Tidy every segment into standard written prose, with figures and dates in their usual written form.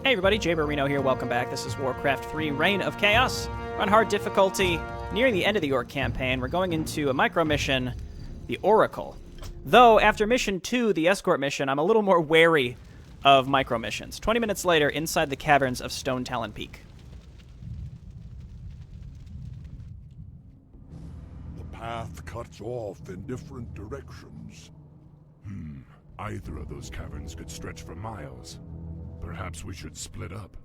Hey everybody, JayborinoPlays here, welcome back. This is Warcraft 3, Reign of Chaos. We're on hard difficulty, nearing the end of the Orc campaign. We're going into a micro-mission, the Oracle. Though, after Mission 2, the Escort mission, I'm a little more wary of micro-missions. 20 minutes later, inside the caverns of Stone Talon Peak. The path cuts off in different directions. Either of those caverns could stretch for miles. Perhaps we should split up.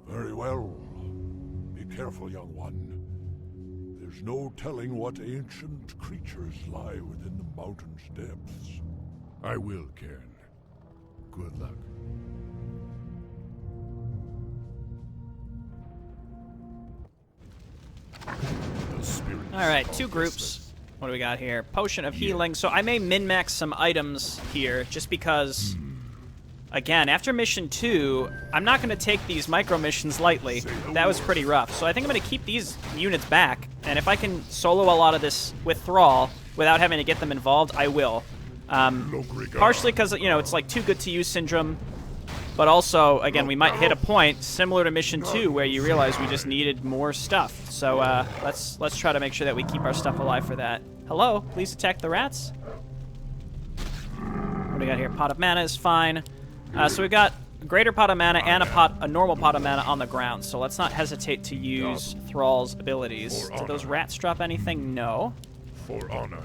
Very well. Be careful, young one. There's no telling what ancient creatures lie within the mountain's depths. I will, Cairn. Good luck. Alright, two groups. What do we got here? Potion of Healing. So I may min-max some items here, just because... Again, after Mission 2, I'm not going to take these micro-missions lightly. That was pretty rough. So I think I'm going to keep these units back, and if I can solo a lot of this with Thrall without having to get them involved, I will. Partially because, you know, it's like too good to use syndrome, but also, again, we might hit a point similar to Mission 2 where you realize we just needed more stuff. So let's try to make sure that we keep our stuff alive for that. Hello, please attack the rats. What do we got here? Pot of Mana is fine. So we've got a greater pot of mana and a normal pot of mana on the ground. So let's not hesitate to use Thrall's abilities. Do those rats drop anything? No. For honor.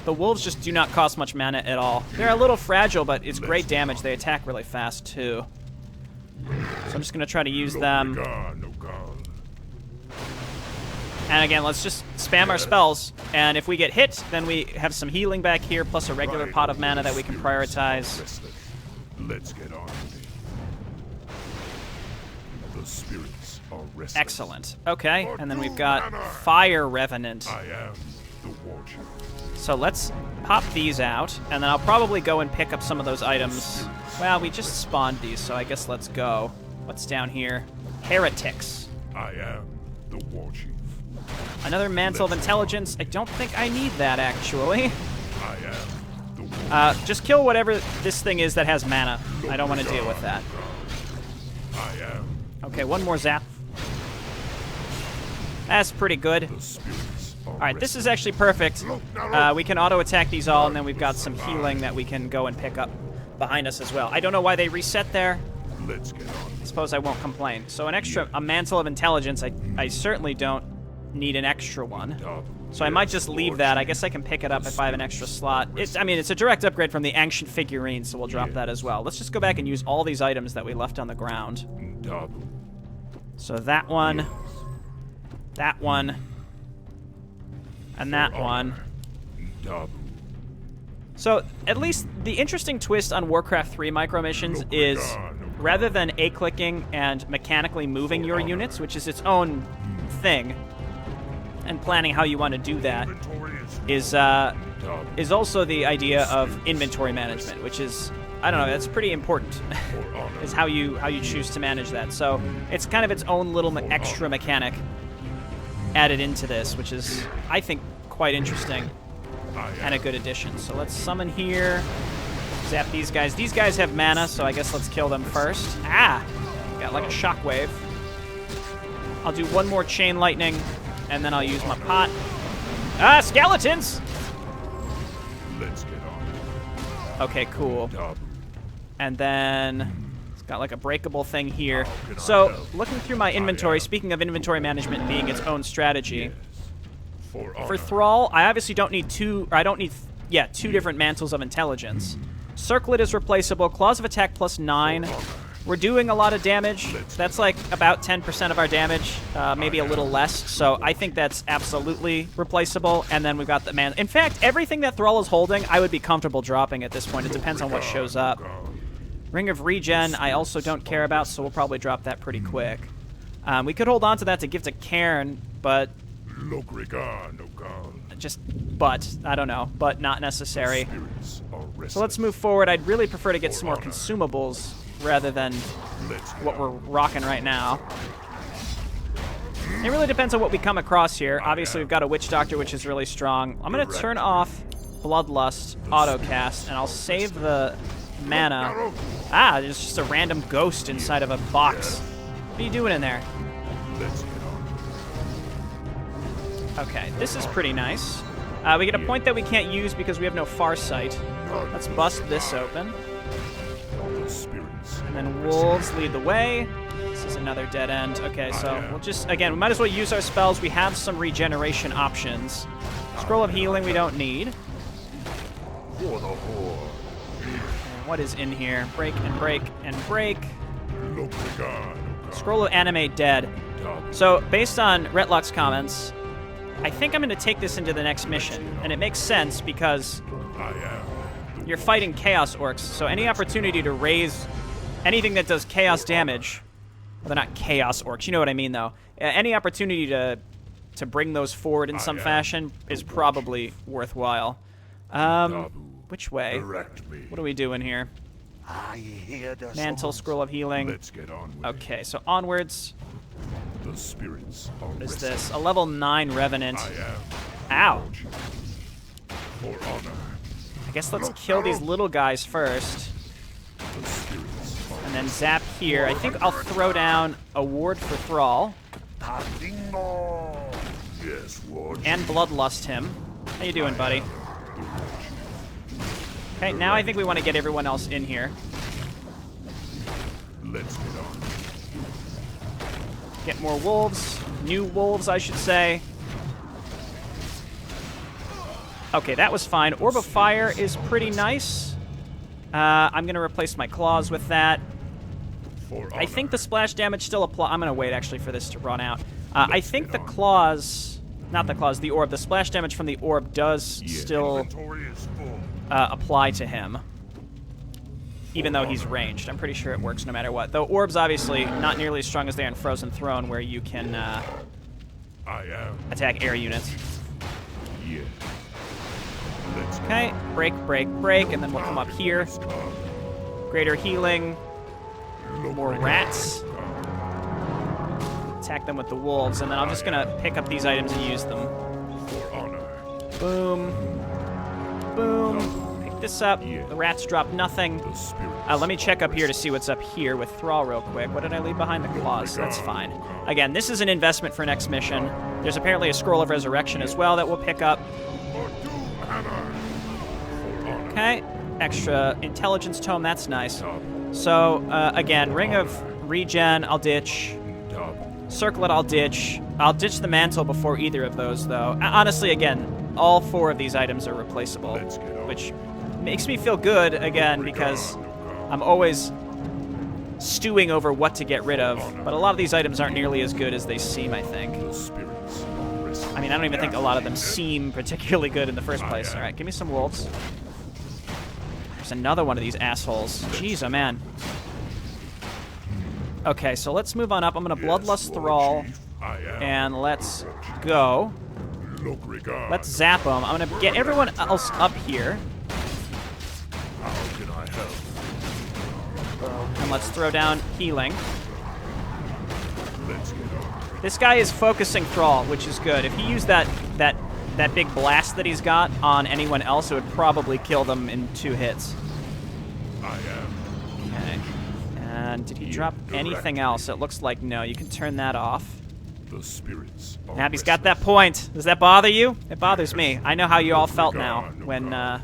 The wolves just do not cost much mana at all. They're a little fragile, but it's great damage. They attack really fast, too. So I'm just going to try to use them. And again, let's just spam our spells. And if we get hit, then we have some healing back here, plus a regular pot of mana that we can prioritize. Let's get on with it. The spirits are restless. Excellent. Okay, and then we've got Fire Revenant. I am the Warcraft. So let's pop these out, and then I'll probably go and pick up some of those items. Well, we just spawned these, so I guess let's go. What's down here? Heretics. I am the Warchief. Another Mantle of Intelligence. I don't think I need that, actually. I am. Just kill whatever this thing is that has mana. I don't want to deal with that. I am. Okay, one more zap. That's pretty good. Alright, this is actually perfect. We can auto-attack these all, and then we've got some healing that we can go and pick up behind us as well. I don't know why they reset there. Let's get on. I suppose I won't complain. So a Mantle of Intelligence, I certainly don't need an extra one. So I might just leave that. I guess I can pick it up if I have an extra slot. I mean, it's a direct upgrade from the Ancient Figurine, so we'll drop that as well. Let's just go back and use all these items that we left on the ground. So that one, and that one. So at least the interesting twist on Warcraft 3 micro-missions is rather than A-clicking and mechanically moving your units, which is its own thing, and planning how you want to do that, is also the idea of inventory management, which is, I don't know, that's pretty important, is how you choose to manage that. So it's kind of its own little extra mechanic added into this, which is, I think, quite interesting and a good addition. So let's summon here, zap these guys. These guys have mana, so I guess let's kill them first. Ah! Got like a shockwave. I'll do one more chain lightning, and then I'll use my pot. Ah, skeletons! Let's get on. Okay, cool. And then it's got like a breakable thing here. So, looking through my inventory, speaking of inventory management being its own strategy, for Thrall, I obviously don't need two different Mantles of Intelligence. Circlet is replaceable. Claws of Attack +9. We're doing a lot of damage. That's like about 10% of our damage, maybe a little less. So I think that's absolutely replaceable. And then we've got the man. In fact, everything that Thrall is holding, I would be comfortable dropping at this point. It depends on what shows up. Ring of Regen, I also don't care about, so we'll probably drop that pretty quick. We could hold on to that to give to Cairn, but I don't know, but not necessary. So let's move forward. I'd really prefer to get some more consumables rather than what we're rocking right now. It really depends on what we come across here. Obviously, we've got a Witch Doctor, which is really strong. I'm going to turn off Bloodlust Autocast, and I'll save the mana. Ah, there's just a random ghost inside of a box. What are you doing in there? Let's get on. Okay, this is pretty nice. We get a point that we can't use because we have no farsight. Let's bust this open. The spirits. And then wolves lead the way. This is another dead end. Okay, so we'll just, again, we might as well use our spells. We have some regeneration options. Scroll of healing we don't need. For the horde. And what is in here? Break and break and break. Locrigan. Scroll of animate dead. So, based on Retlock's comments, I think I'm going to take this into the next mission. And it makes sense because I am. you're fighting Chaos Orcs, so any opportunity to raise anything that does Chaos damage, well, they're not Chaos Orcs, you know what I mean, though. Any opportunity to bring those forward in some fashion is probably worthwhile. Which way? Direct me. What are we doing here? I hear the Mantle, Scroll of Healing. Let's get on with Okay, so onwards. The spirits are What is resting. this? A level 9 Revenant. I am. Ow. For honor. I guess let's kill these little guys first. The spirits are And then zap here. I think I'll throw down a ward for Thrall. Kalimdor. yes, Lord. And Bloodlust him. How you doing, buddy? Okay, now I think we want to get everyone else in here. Let's get on. Get more wolves. New wolves, I should say. Okay, that was fine. Orb of Fire is pretty nice. I'm going to replace my claws with that. For honor. I think the splash damage still applies. I'm going to wait, actually, for this to run out. I think the claws... Not the claws, the orb. The splash damage from the orb does still Inventory is full. apply to him. Even though he's ranged. I'm pretty sure it works no matter what. Though orbs, obviously, not nearly as strong as they are in Frozen Throne, where you can I am. attack air units. Yeah. Let's get Okay, break, break, break, and then we'll come up here. Let's come. Greater healing, more Locrigan. rats. Attack them with the wolves, and then I'm just gonna pick up these items and use them. For honor. Boom. Boom. Pick this up. The rats drop nothing. The spirits. Let me check up here to see what's up here with Thrall real quick. What did I leave behind? The claws. That's fine. Again, this is an investment for next mission. There's apparently a Scroll of Resurrection as well that we'll pick up. For doom hammer. For honor. Okay. Extra intelligence tome. That's nice. So, again, Ring of Regen, I'll ditch. Dub. Circlet, I'll ditch. I'll ditch the Mantle before either of those, though. Honestly, again, all 4 of these items are replaceable, Let's get on. which makes me feel good, again, because I'm always stewing over what to get rid of, but a lot of these items aren't nearly as good as they seem, I think. The spirits are resting. I mean, I don't even think a lot of them seem particularly good in the first place. All right, give me some wolves. There's another one of these assholes. Jeez, oh man. Okay, so let's move on up. I'm going to Bloodlust Thrall, I am. and let's go. Locrigan. Let's zap them. I'm going to get everyone else up here, How can I help? and let's throw down healing. Let's get on. This guy is focusing Thrall, which is good. If he used that big blast that he's got on anyone else, it would probably kill them in 2 hits. I am. Okay. And did he drop anything else? It looks like no. You can turn that off. The spirits are Nappy's got restless. that point. Does that bother you? It bothers me. I know how you all felt now when Dub.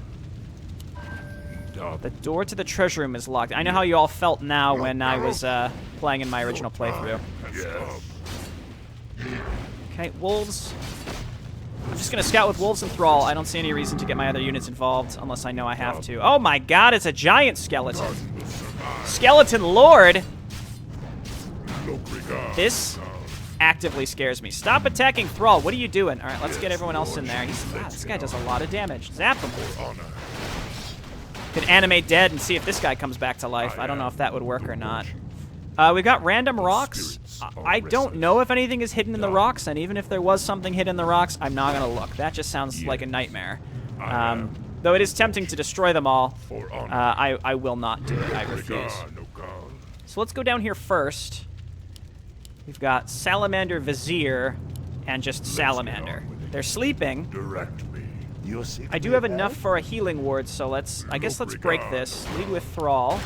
the door to the treasure room is locked. I know how you all felt now when I was playing in my original playthrough. Yes. Okay, wolves. I'm just going to scout with wolves and Thrall. I don't see any reason to get my other units involved unless I know I have to. Oh my god, it's a giant skeleton. Will survive. Skeleton Lord! Locrigan. This actively scares me. Stop attacking Thrall. What are you doing? All right, let's get everyone else in there. Wow, this guy does a lot of damage. Zap him. For honor. Could animate dead and see if this guy comes back to life. I don't know if that would work or not. We've got random rocks. I don't know if anything is hidden in the rocks, and even if there was something hidden in the rocks, I'm not going to look. That just sounds like a nightmare. Though it is tempting to destroy them all, For honor. I will not do it. I refuse. So let's go down here first. We've got Salamander, Vizier, and just Salamander. They're sleeping. Direct me. I do have enough for a healing ward, so let's. I guess let's break this. Lead with Thrall.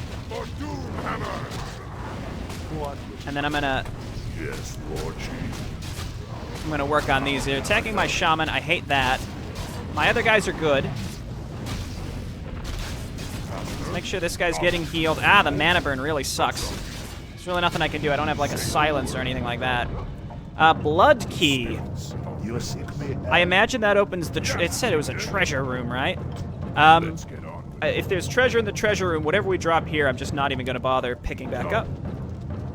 And then I'm gonna. Yes, Lord Chief. I'm gonna work on these. They're attacking my shaman. I hate that. My other guys are good. Let's make sure this guy's getting healed. Ah, the mana burn really sucks. There's really nothing I can do. I don't have like a silence or anything like that. Blood key. I imagine that opens the. It said it was a treasure room, right? Let's get on. If there's treasure in the treasure room, whatever we drop here, I'm just not even gonna bother picking back up.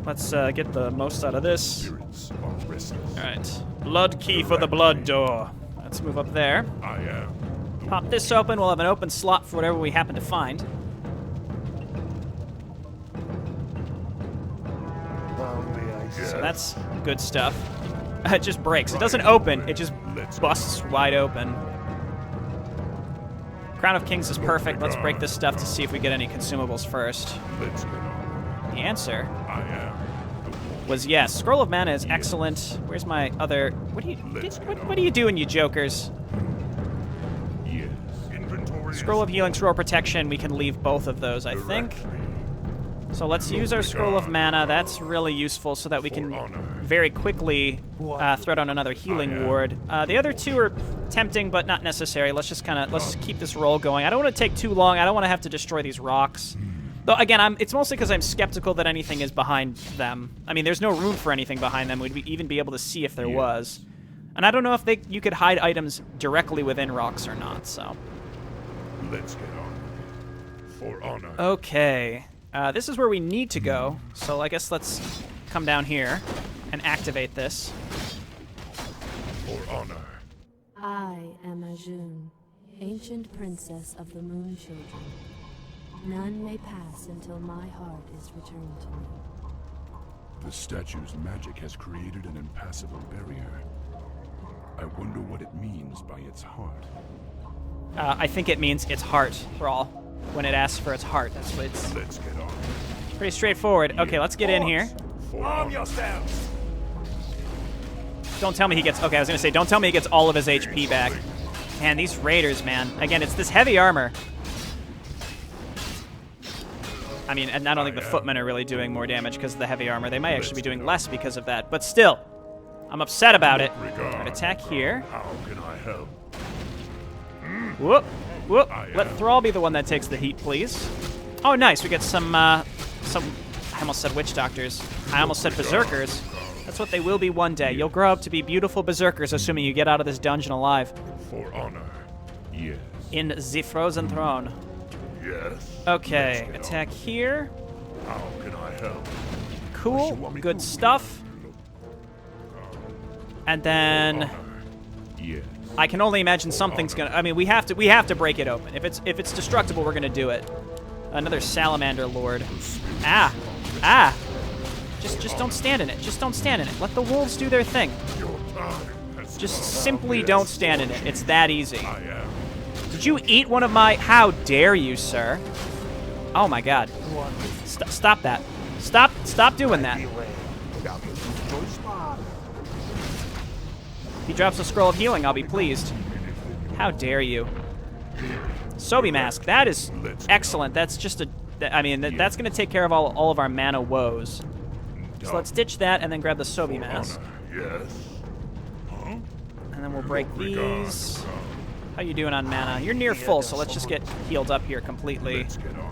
Let's get the most out of this. Spirits are restless. All right. Blood key for the blood door. Let's move up there. I am. Pop this open. We'll have an open slot for whatever we happen to find. So that's good stuff. It just breaks. It doesn't open. It just busts wide open. Crown of Kings is perfect. Let's break this stuff to see if we get any consumables first. Let's get on. The answer I am. was yes. Scroll of Mana is excellent. Where's my other... What are you doing, you jokers? Yes. Inventory. Scroll of Healing, Scroll of Protection. We can leave both of those, I think. So let's use our Scroll of Mana. That's really useful so that we can very quickly throw down another healing ward. The other two are tempting, but not necessary. Let's just let's keep this roll going. I don't want to take too long. I don't want to have to destroy these rocks. Though, again, it's mostly because I'm skeptical that anything is behind them. I mean, there's no room for anything behind them. We'd even be able to see if there was. And I don't know if you could hide items directly within rocks or not, so. Let's get on. For honor. Okay. This is where we need to go, so I guess let's come down here and activate this. For honor. I am Ajun, ancient princess of the Moon Children. None may pass until my heart is returned to me. The statue's magic has created an impassable barrier. I wonder what it means by its heart. I think it means its heart, Thrall. When it asks for its heart, that's what it's... Let's get on. Pretty straightforward. Okay, let's get in here. Arm yourselves. Don't tell me he gets... Okay, I was going to say, don't tell me he gets all of his HP back. Man, these raiders, man. Again, it's this heavy armor. I mean, and I don't think the footmen are really doing more damage because of the heavy armor. They might actually be doing less because of that. But still, I'm upset about it. Right, attack here. How can I help? Whoop. Whoop. Let Thrall be the one that takes the heat, please. Oh, nice. We get some... I almost said witch doctors. I almost said berserkers. That's what they will be one day. You'll grow up to be beautiful berserkers, assuming you get out of this dungeon alive. For honor. Yes. In the Frozen Throne. Yes. Okay, attack here. How can I help? Cool. Good stuff. And then... Yes. I can only imagine something's gonna... I mean, we have to break it open. If it's destructible, we're gonna do it. Another Salamander Lord. Ah! Ah! Just don't stand in it. Just don't stand in it. Let the wolves do their thing. Just simply don't stand in it. It's that easy. Did you eat one of my... How dare you, sir? Oh my god. Stop that. Stop doing that. If he drops a Scroll of Healing, I'll be pleased. How dare you. Sobi Mask, that is excellent. That's just a... I mean, that's going to take care of all of our mana woes. So let's ditch that and then grab the Sobi Mask. Yes. And then we'll break these. How you doing on mana? You're near full, so let's just get healed up here completely.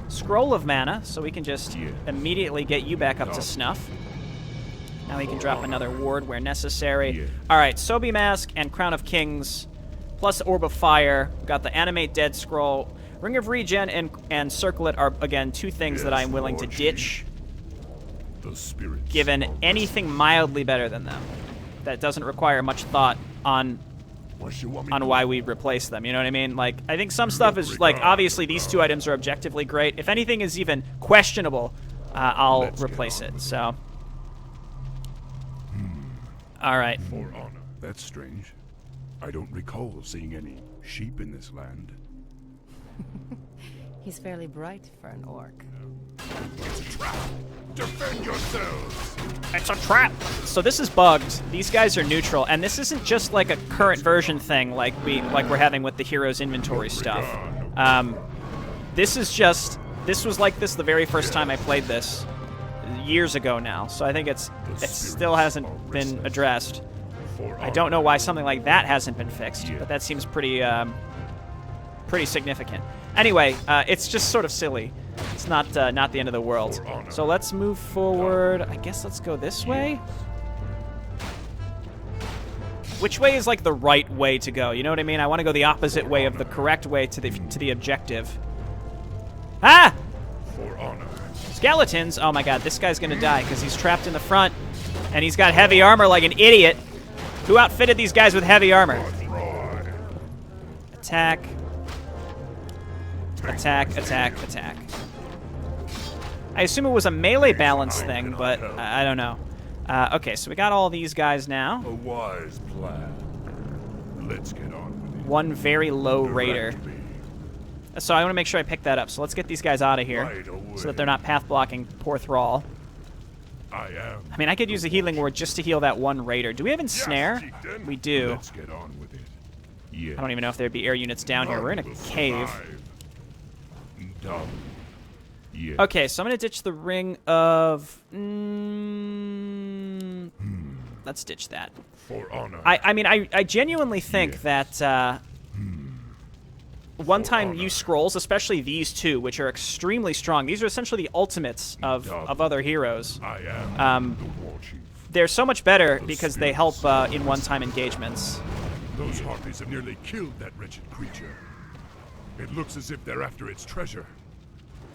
Scroll of Mana, so we can just immediately get you back up to snuff. Now we can drop another ward where necessary. All right, Sobi Mask and Crown of Kings, plus Orb of Fire. We've got the Animate Dead Scroll. Ring of Regen and Circlet are, again, two things that I'm willing to ditch, given anything mildly better than them. That doesn't require much thought on why we replace them, you know what I mean? Like, I think some stuff is, like, obviously these two items are objectively great. If anything is even questionable, I'll replace it, so... Alright. For honor. That's strange. I don't recall seeing any sheep in this land. He's fairly bright for an orc. It's a trap! Defend yourselves! It's a trap! So this is bugged. These guys are neutral, and this isn't just like a current version thing like we're having with the heroes inventory stuff. This was like this the very first time I played this years ago now. So I think it still hasn't been addressed. I don't know why something like that hasn't been fixed, but that seems pretty significant. Anyway, it's just sort of silly. It's not the end of the world. So let's move forward. I guess let's go this way. Which way is like the right way to go? You know what I mean? I want to go the opposite way of the correct way to the objective. Ah! Skeletons! Oh my god, this guy's gonna die because he's trapped in the front, and he's got heavy armor like an idiot. Who outfitted these guys with heavy armor? Attack. Attack, attack, attack. I assume it was a melee balance thing, but I don't know. Okay, so we got all these guys now. A wise plan. Let's get on with it. One very low raider. So I want to make sure I pick that up. So let's get these guys out of here so that they're not path blocking poor Thrall. I mean, I could use a healing word just to heal that one raider. Do we have ensnare? We do. Let's get on with it. Yeah. I don't even know if there'd be air units down here. We're in a cave. Yeah. Okay, so I'm going to ditch the ring of... Let's ditch that. For honor. I mean, I genuinely think that one-time use scrolls, especially these two, which are extremely strong, these are essentially the ultimates of other heroes. They're so much better because they help in one-time engagements. Those harpies have nearly killed that wretched creature. It looks as if they're after its treasure.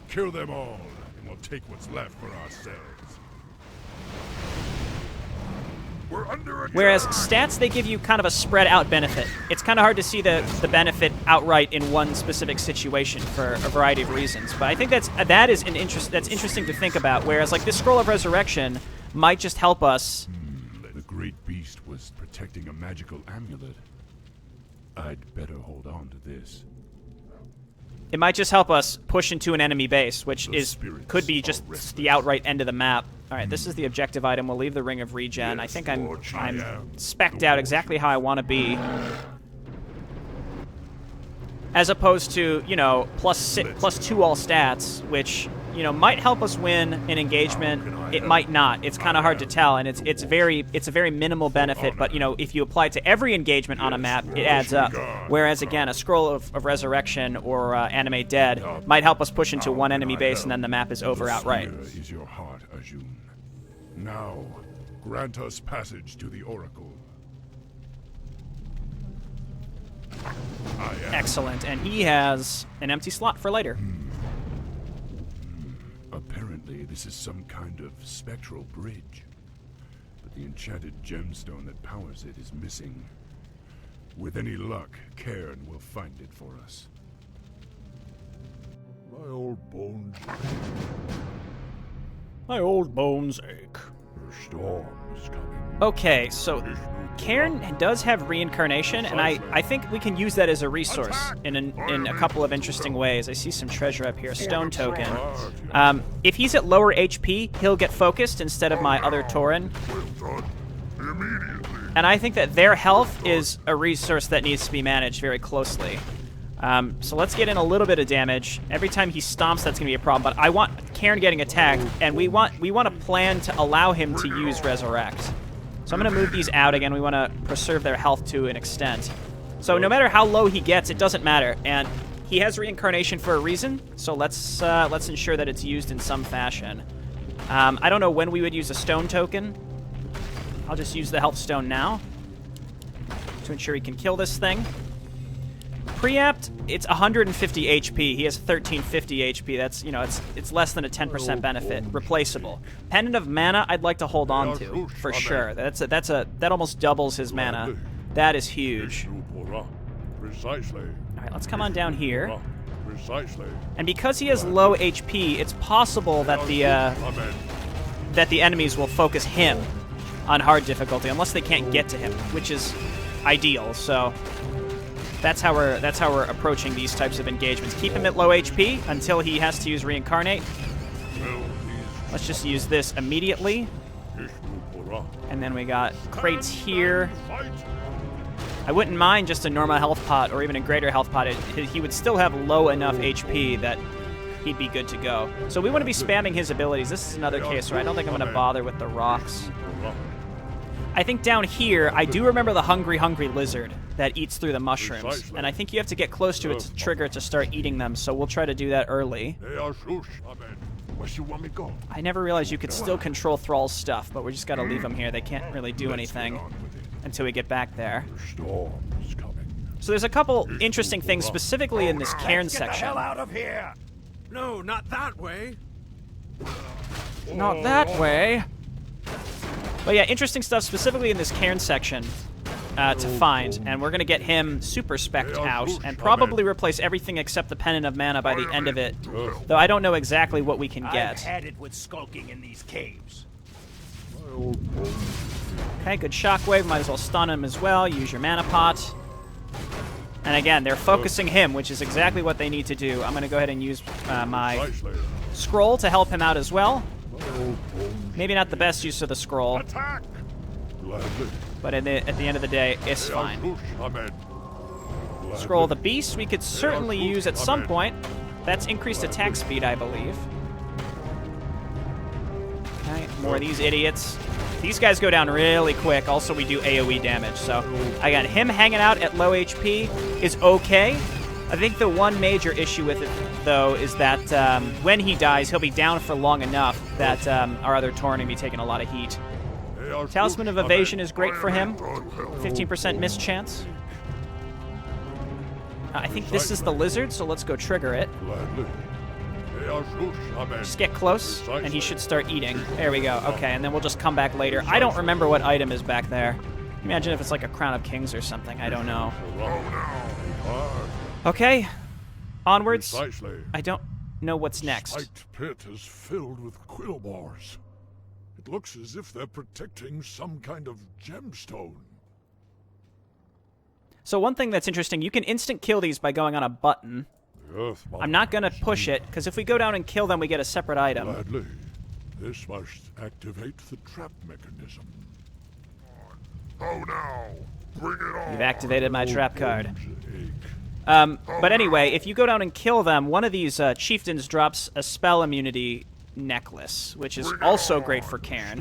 Kill them all, and we'll take what's left for ourselves. We're under attack. Whereas stats, they give you kind of a spread out benefit. It's kind of hard to see the benefit outright in one specific situation for a variety of reasons. But I think that's interesting to think about. Whereas like this Scroll of Resurrection might just help us. The great beast was protecting a magical amulet. I'd better hold on to this. It might just help us push into an enemy base, which could be just the outright end of the map. All right, this is the objective item. We'll leave the Ring of Regen. I think I'm spec'd out exactly how I want to be. As opposed to, you know, plus 2 all stats, which, you know, might help us win an engagement. It might not. It's kind of hard to tell, and it's a very minimal benefit. But you know, if you apply it to every engagement on a map, it adds up. Whereas again, a Scroll of Resurrection or Animate Dead might help us push into one enemy base, and then the map is over outright. Is your heart, Ajun. Now, grant us passage to the Oracle. Excellent, and he has an empty slot for later. Apparently, this is some kind of spectral bridge. But the enchanted gemstone that powers it is missing. With any luck, Cairn will find it for us. My old bones. My old bones ache. The storm is coming. Okay, so Cairn does have reincarnation, and I think we can use that as a resource in a couple of interesting ways. I see some treasure up here. Stone token. If he's at lower HP, he'll get focused instead of my other Tauren. And I think that their health is a resource that needs to be managed very closely. So let's get in a little bit of damage. Every time he stomps, that's going to be a problem. But I want Cairn getting attacked, and we want a plan to allow him to use Resurrect. So I'm going to move these out again. We want to preserve their health to an extent. So no matter how low he gets, it doesn't matter. And he has reincarnation for a reason, so let's ensure that it's used in some fashion. I don't know when we would use a stone token. I'll just use the health stone now to ensure he can kill this thing. Preapt, it's 150 HP. He has 1350 HP. That's, you know, it's less than a 10% benefit. Replaceable. Pendant of Mana, I'd like to hold on to for sure. That almost doubles his mana. That is huge. Precisely. All right, let's come on down here. Precisely. And because he has low HP, it's possible that the enemies will focus him on hard difficulty unless they can't get to him, which is ideal. So that's how we're approaching these types of engagements. Keep him at low HP until he has to use Reincarnate. Let's just use this immediately. And then we got crates here. I wouldn't mind just a normal health pot or even a greater health pot. He would still have low enough HP that he'd be good to go. So we want to be spamming his abilities. This is another case where I don't think I'm going to bother with the rocks. I think down here, I do remember the hungry lizard that eats through the mushrooms. And I think you have to get close to it to trigger to start eating them, so we'll try to do that early. I never realized you could still control Thrall's stuff, but we just got to leave them here. They can't really do anything until we get back there. So there's a couple interesting things, specifically in this cairn section. Get the hell out of here! No, not that way. Not that way. But yeah, interesting stuff specifically in this cairn section to find. And we're going to get him super spec'd out and probably replace everything except the Pennant of Mana by the end of it. Though I don't know exactly what we can get. I've had it with skulking in these caves. Okay, good shockwave. Might as well stun him as well. Use your mana pot. And again, they're focusing him, which is exactly what they need to do. I'm going to go ahead and use my scroll to help him out as well. Maybe not the best use of the scroll, but at the end of the day, it's fine. Scroll of the Beast we could certainly use at some point. That's increased attack speed, I believe. Okay, more of these idiots. These guys go down really quick. Also, we do AoE damage, so again, him hanging out at low HP is okay. I think the one major issue with it, though, is that when he dies, he'll be down for long enough that our other Tauren will be taking a lot of heat. Talisman of Evasion is great for him. 15% miss chance. I think this is the lizard, so let's go trigger it. Just get close, and he should start eating. There we go. Okay, and then we'll just come back later. I don't remember what item is back there. Imagine if it's like a Crown of Kings or something. I don't know. Okay, onwards. I don't know what's next. The pit is filled with quillbores. It looks as if they're protecting some kind of gemstone. So one thing that's interesting, you can instant kill these by going on a button. I'm not going to push it, because if we go down and kill them, we get a separate item. Gladly. This must activate the trap mechanism. Oh no! Bring it on! You've activated my trap card. But anyway, if you go down and kill them, one of these chieftains drops a spell immunity necklace, which is also great for Cairn.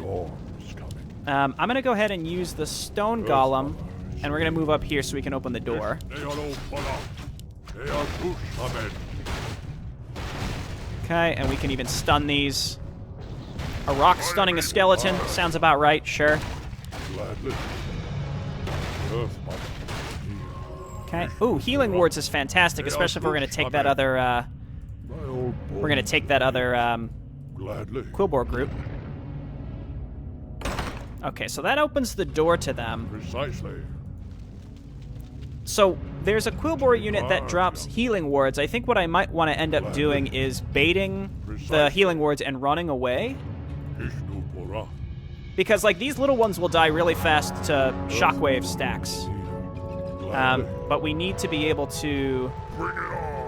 I'm going to go ahead and use the stone golem, and we're going to move up here so we can open the door. Okay, and we can even stun these. A rock stunning a skeleton sounds about right, sure. Okay. Ooh, healing wards is fantastic, especially if we're going to take that other Quillbore group. Okay, so that opens the door to them. Precisely. So there's a Quillbore unit that drops healing wards. I think what I might want to end up doing is baiting the healing wards and running away. Because, like, these little ones will die really fast to shockwave stacks. But we need to be able to...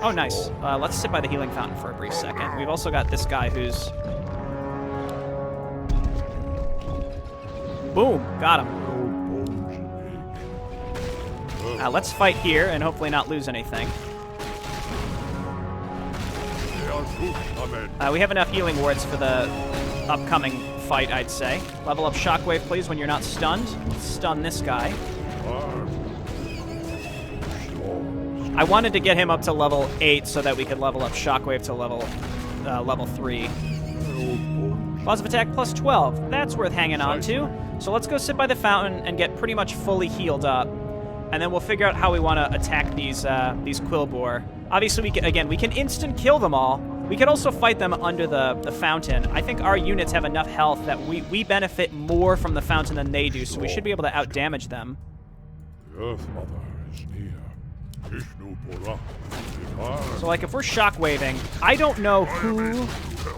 Oh, nice. Let's sit by the healing fountain for a brief second. We've also got this guy who's... Boom! Got him. Let's fight here and hopefully not lose anything. We have enough healing wards for the upcoming fight, I'd say. Level up Shockwave, please, when you're not stunned. Let's stun this guy. I wanted to get him up to level 8 so that we could level up Shockwave to level 3. Positive attack plus 12. That's worth hanging on to. So let's go sit by the fountain and get pretty much fully healed up. And then we'll figure out how we want to attack these Quillbore. Obviously, we can instant kill them all. We could also fight them under the fountain. I think our units have enough health that we benefit more from the fountain than they do, so we should be able to outdamage them. The Earth Mother is near. So, like, if we're shockwaving, I don't know who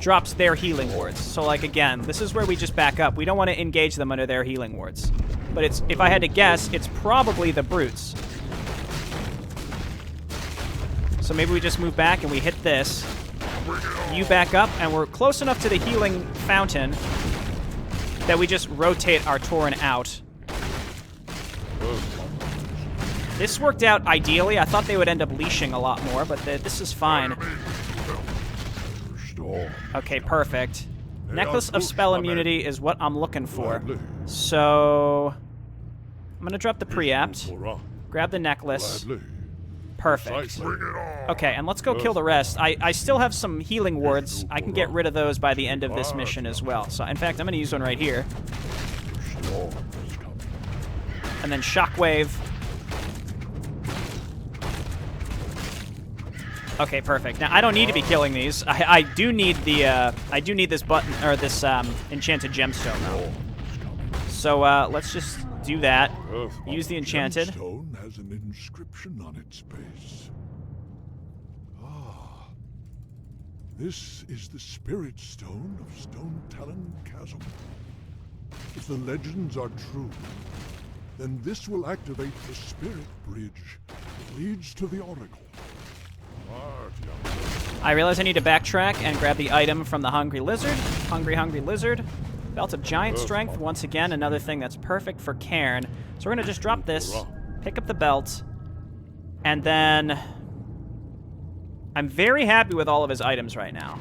drops their healing wards. So, like, again, this is where we just back up. We don't want to engage them under their healing wards. But if I had to guess, it's probably the brutes. So maybe we just move back and we hit this. You back up, and we're close enough to the healing fountain that we just rotate our Tauren out. This worked out ideally. I thought they would end up leashing a lot more, but this is fine. Okay, perfect. Necklace of Spell Immunity is what I'm looking for. So I'm going to drop the Preapt, grab the necklace. Perfect. Okay, and let's go kill the rest. I still have some healing wards. I can get rid of those by the end of this mission as well. So, in fact, I'm going to use one right here. And then Shockwave. Okay, perfect. Now I don't need to be killing these. I do need the I do need this button or this enchanted gemstone though. So let's just do that. Use the enchanted. Gemstone has an inscription on its base. Ah, this is the spirit stone of Stone Talon Chasm. If the legends are true, then this will activate the spirit bridge that leads to the Oracle. I realize I need to backtrack and grab the item from the Hungry Lizard. Hungry Lizard. Belt of Giant Strength. Once again, another thing that's perfect for Cairn. So we're going to just drop this, pick up the belt, and then... I'm very happy with all of his items right now.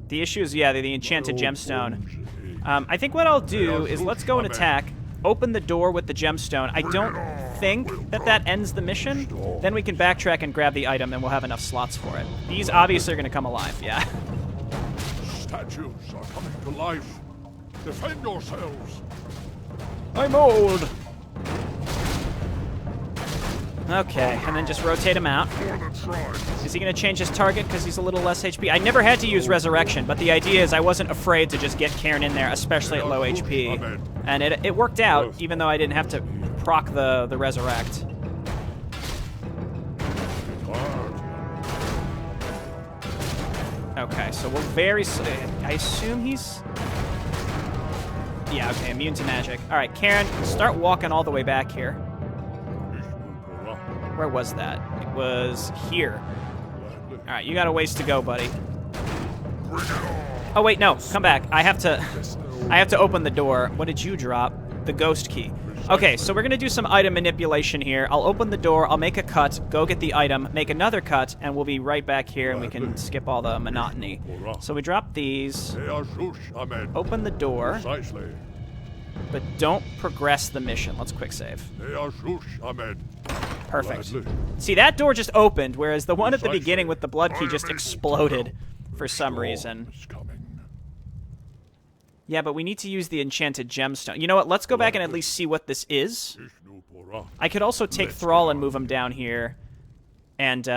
The issue is, yeah, the enchanted gemstone. I think what I'll do is let's go and attack, open the door with the gemstone. I don't think that ends the mission. Then we can backtrack and grab the item, and we'll have enough slots for it. These obviously are going to come alive, yeah. Statues are coming to life. Defend yourselves. I'm old. Okay, and then just rotate him out. Is he going to change his target because he's a little less HP? I never had to use Resurrection, but the idea is I wasn't afraid to just get Cairn in there, especially at low HP. And it worked out, even though I didn't have to proc the Resurrect. Okay, so we'll I assume he's... Yeah, okay, immune to magic. All right, Cairn, start walking all the way back here. Where was that? It was here. All right, you got a ways to go, buddy. Oh wait, no, come back. I have to open the door. What did you drop? The ghost key. Okay, so we're gonna do some item manipulation here. I'll open the door. I'll make a cut. Go get the item. Make another cut, and we'll be right back here, and we can skip all the monotony. So we drop these. Open the door. But don't progress the mission. Let's quick save. Perfect. See, that door just opened, whereas the one at the beginning with the blood key just exploded for some reason. Yeah, but we need to use the enchanted gemstone. You know what? Let's go back and at least see what this is. I could also take Thrall and move him down here. And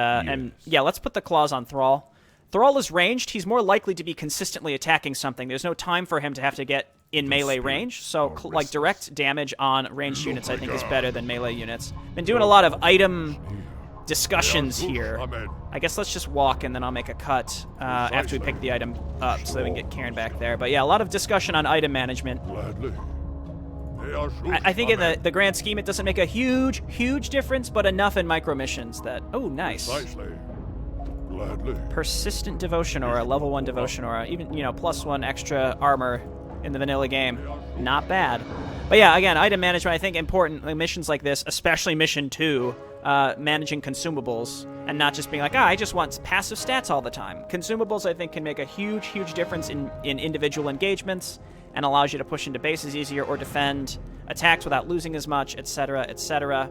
yeah, let's put the claws on Thrall. Thrall is ranged. He's more likely to be consistently attacking something. There's no time for him to have to get in melee range, so like direct damage on ranged units I think is better than melee units. Been doing a lot of item discussions here. I guess let's just walk and then I'll make a cut after we pick the item up so that we can get Cairn back there. But yeah, a lot of discussion on item management. I think in the grand scheme it doesn't make a huge difference, but enough in micro missions that... Oh, nice. Persistent Devotion Aura, level 1 Devotion Aura. Even, you know, +1 extra armor in the vanilla game. Not bad. But yeah, again, item management, I think important in missions like this, especially Mission 2, managing consumables, and not just being like, I just want passive stats all the time. Consumables, I think, can make a huge difference in individual engagements, and allows you to push into bases easier or defend attacks without losing as much, etc., etc.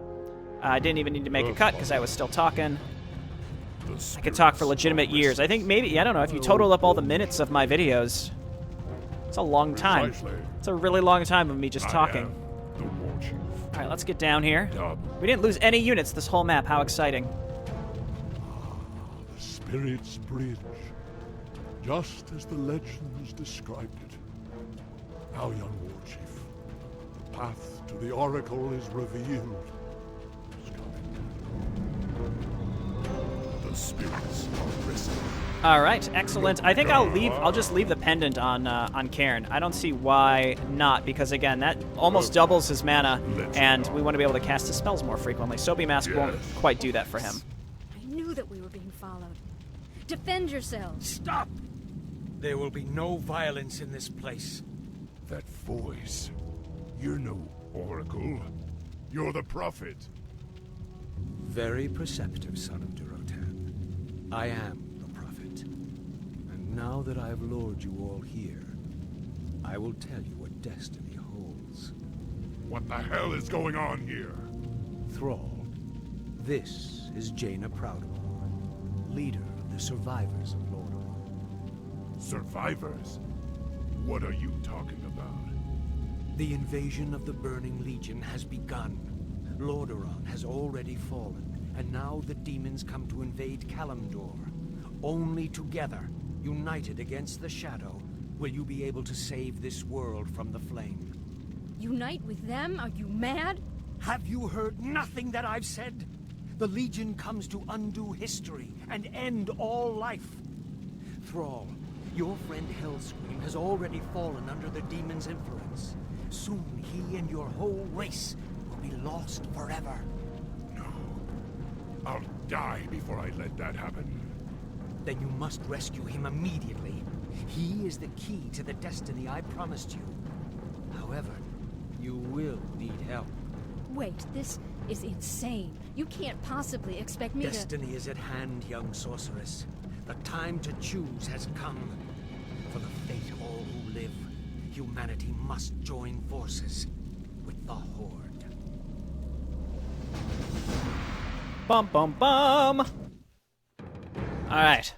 I didn't even need to make a cut because I was still talking. I could talk for legitimate years. I think maybe, I don't know, if you total up all the minutes of my videos, it's a long time. It's a really long time of me just talking. Alright, let's get down here. We didn't lose any units this whole map. How exciting. The Spirit's Bridge. Just as the legends described it. Now, young war chief, the path to the Oracle is revealed. It's coming. The spirits are resting. All right, excellent. I think I'll just leave the pendant on Cairn. I don't see why not, because again, that almost doubles his mana, and we want to be able to cast his spells more frequently. Soapy Mask won't quite do that for him. I knew that we were being followed. Defend yourselves. Stop! There will be no violence in this place. That voice. You're no oracle. You're the prophet. Very perceptive, son of Durotan. I am the prophet. And now that I've lured you all here, I will tell you what destiny holds. What the hell is going on here? Thrall, this is Jaina Proudmore, leader of the survivors of Lordaeron. Survivors? What are you talking about? The invasion of the Burning Legion has begun. Lordaeron has already fallen, and now the demons come to invade Kalimdor. Only together, united against the Shadow, will you be able to save this world from the flame. Unite with them? Are you mad? Have you heard nothing that I've said? The Legion comes to undo history and end all life. Thrall, your friend Hellscream has already fallen under the demon's influence. Soon he and your whole race will be lost forever. No. I'll die before I let that happen. Then you must rescue him immediately. He is the key to the destiny I promised you. However, you will need help. Wait, this is insane. You can't possibly expect me Destiny is at hand, young sorceress. The time to choose has come. For the fate of all who live, humanity must join forces with the Horde. Bum, bum, bum. Alright.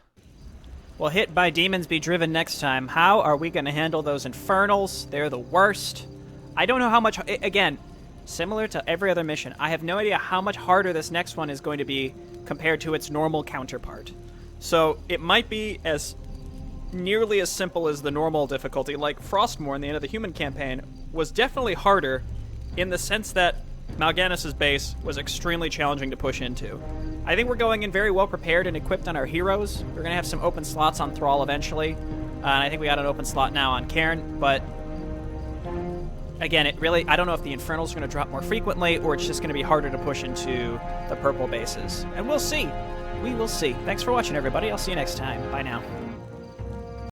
Will hit by demons be driven next time? How are we going to handle those infernals? They're the worst. I don't know how much... Again, similar to every other mission, I have no idea how much harder this next one is going to be compared to its normal counterpart. So, it might be as nearly as simple as the normal difficulty, like Frostmourne, the end of the human campaign, was definitely harder in the sense that Mal'Ganis' base was extremely challenging to push into. I think we're going in very well prepared and equipped on our heroes. We're going to have some open slots on Thrall eventually, and I think we got an open slot now on Cairn, but again, I don't know if the Infernals are going to drop more frequently, or it's just going to be harder to push into the purple bases. And we'll see. We will see. Thanks for watching, everybody. I'll see you next time. Bye now.